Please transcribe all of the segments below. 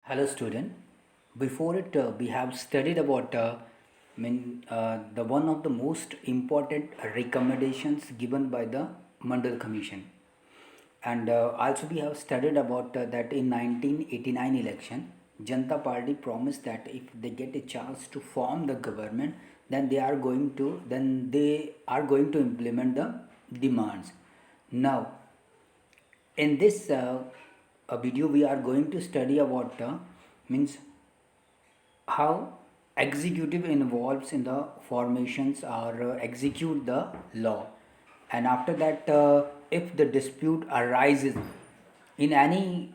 Hello, student. Before it, we have studied about the one of the most important recommendations given by the Mandal Commission, and also we have studied about that in 1989 election, Janata Party promised that if they get a chance to form the government, then they are going to implement the demands. Now, in this video we are going to study about means how executive involves in the formations or execute the law, and after that if the dispute arises in any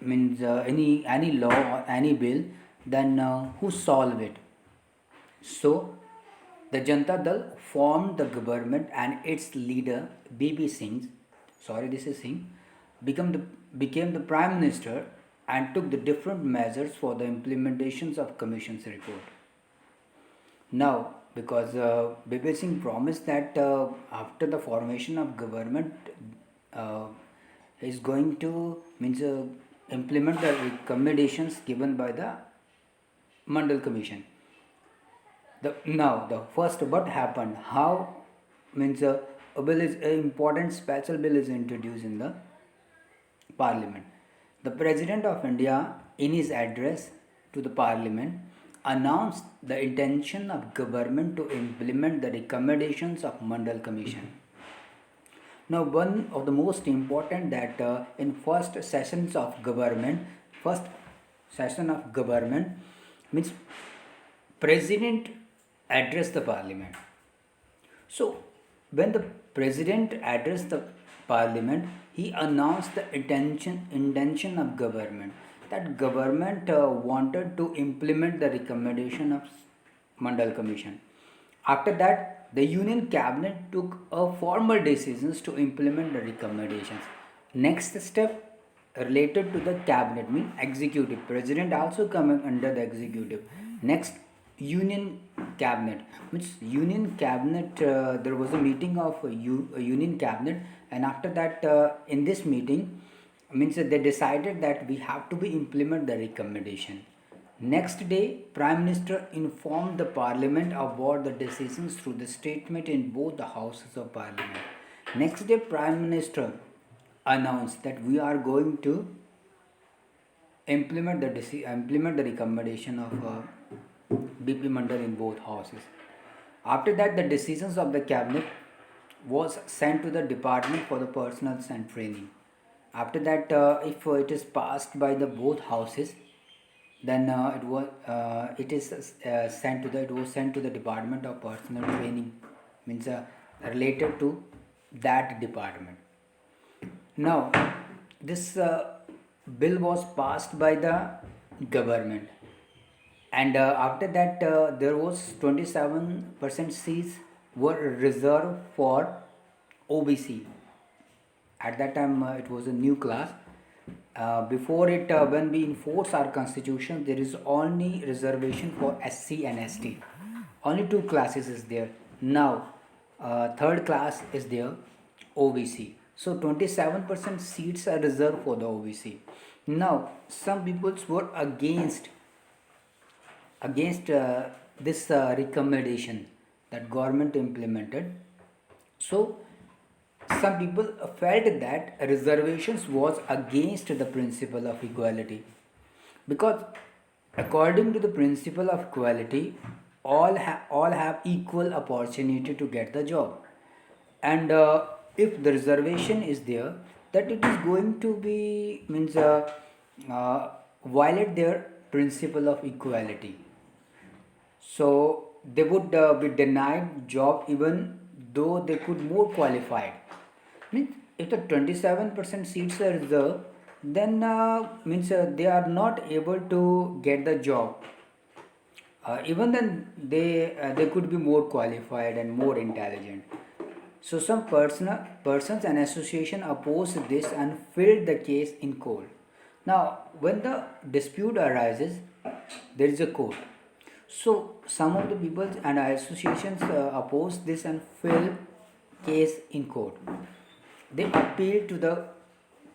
law or any bill, then who solve it. So the Janata Dal formed the government, and its leader BB Singh, sorry this is Singh, became the prime minister and took the different measures for the implementations of commission's report. Now, because BB Singh promised that after the formation of government, uh, is going to implement the recommendations given by the Mandal Commission. The first what happened, how a bill is an important special bill is introduced in the parliament. The president of India, in his address to the parliament, announced the intention of government to implement the recommendations of Mandal Commission. Now, one of the most important that in first session of government means president address the parliament. So, when the president addressed the parliament, he announced the intention of government, that government wanted to implement the recommendation of Mandal Commission. After that, the Union Cabinet took a formal decisions to implement the recommendations. Next step related to the cabinet means executive. President also coming under the executive. Next, Union Cabinet means Union Cabinet. There was a meeting of a Union Cabinet, and after that, in this meeting, means that they decided that we have to be implement the recommendation. Next day, Prime Minister informed the Parliament about the decisions through the statement in both the houses of Parliament. Next day, Prime Minister announced that we are going to implement the recommendation of BP Mandal in both houses. After that, the decisions of the cabinet was sent to the department for the personnel and training. After that, if it is passed by the both houses, then it was sent to the department of personnel training, means related to that department. Now, this bill was passed by the government, and after that there was 27% seats were reserved for OBC. At that time it was a new class. Before it, when we enforce our constitution, there is only reservation for SC and ST. Only two classes is there. Now, third class is there, OBC. So 27% seats are reserved for the OBC. Now, some peoples were against this recommendation that government implemented. So some people felt that reservations was against the principle of equality, because according to the principle of equality, all have equal opportunity to get the job, and if the reservation is there, that it is going to be uh, violate their principle of equality. So they would be denied job even though they could more qualified. Means if the 27% seats are reserved, then they are not able to get the job. Even then they could be more qualified and more intelligent. So some persons and association opposed this and filed the case in court. Now, when the dispute arises, there is a court. So some of the people and associations oppose this and filed case in court. They appealed to the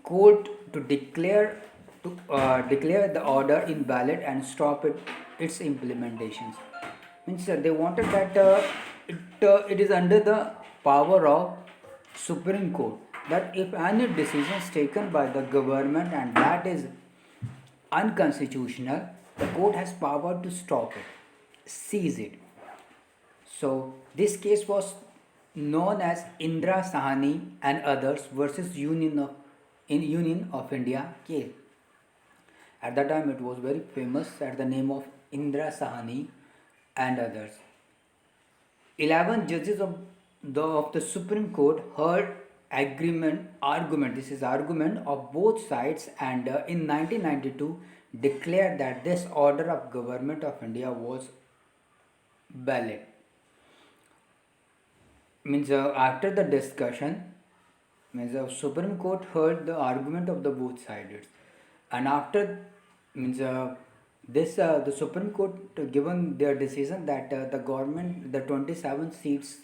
court to declare to declare the order invalid and stop its implementations. Means they wanted that it is under the power of Supreme Court that if any decision is taken by the government and that is unconstitutional, the court has power to stop it, seize it. So this case was known as Indra Sahani and others versus Union of India case. At that time, it was very famous at the name of Indra Sahani and others. 11 judges of the Supreme Court heard argument. This is argument of both sides, and in 1992 declared that this order of Government of India was valid. Means after the discussion, means the Supreme Court heard the argument of the both sides, and after means this the Supreme Court given their decision that the government the 27 seats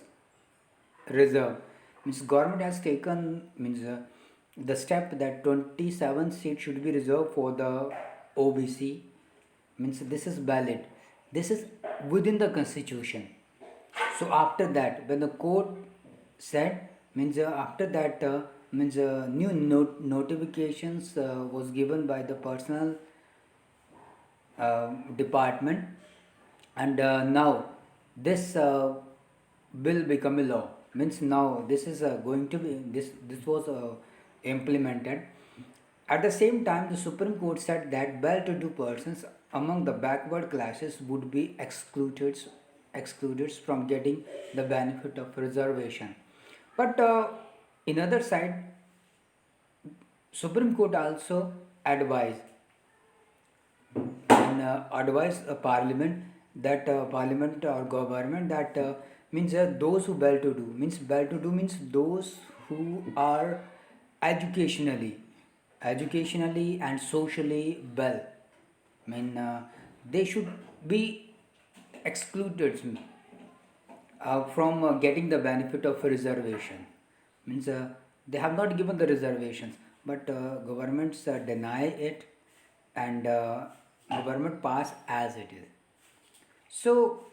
reserve, means government has taken means the step that 27 seats should be reserved for the OBC, means this is valid, this is within the constitution. So after that, when the court said, means after that means new notifications was given by the personal department, and now this will become a law. Means now this is going to be this was implemented. At the same time, the Supreme Court said that well-to-do persons among the backward classes would be excluded from getting the benefit of reservation. But in other side, Supreme Court also advised and advise a parliament that parliament or government that means those who well to do means those who are educationally and socially well. I mean they should be excluded from getting the benefit of a reservation. Means they have not given the reservations, but governments deny it, and government pass as it is. So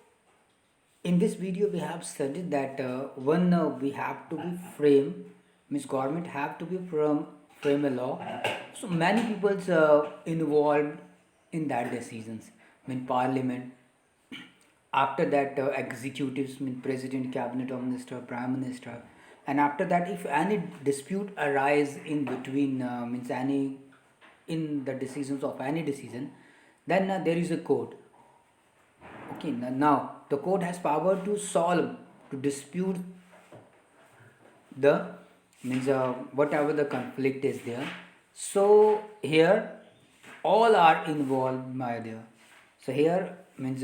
in this video we have studied that one we have to be frame, means government have to be frame a law. So many people involved in that decisions. I mean parliament. After that, executives, mean president, cabinet or minister, prime minister, and after that, if any dispute arise in between, means any in the decisions of any decision, then there is a court. Okay, now the court has power to solve, to dispute the means whatever the conflict is there. So here all are involved, my dear. So here means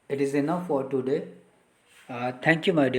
it is enough for today. Thank you, my dear.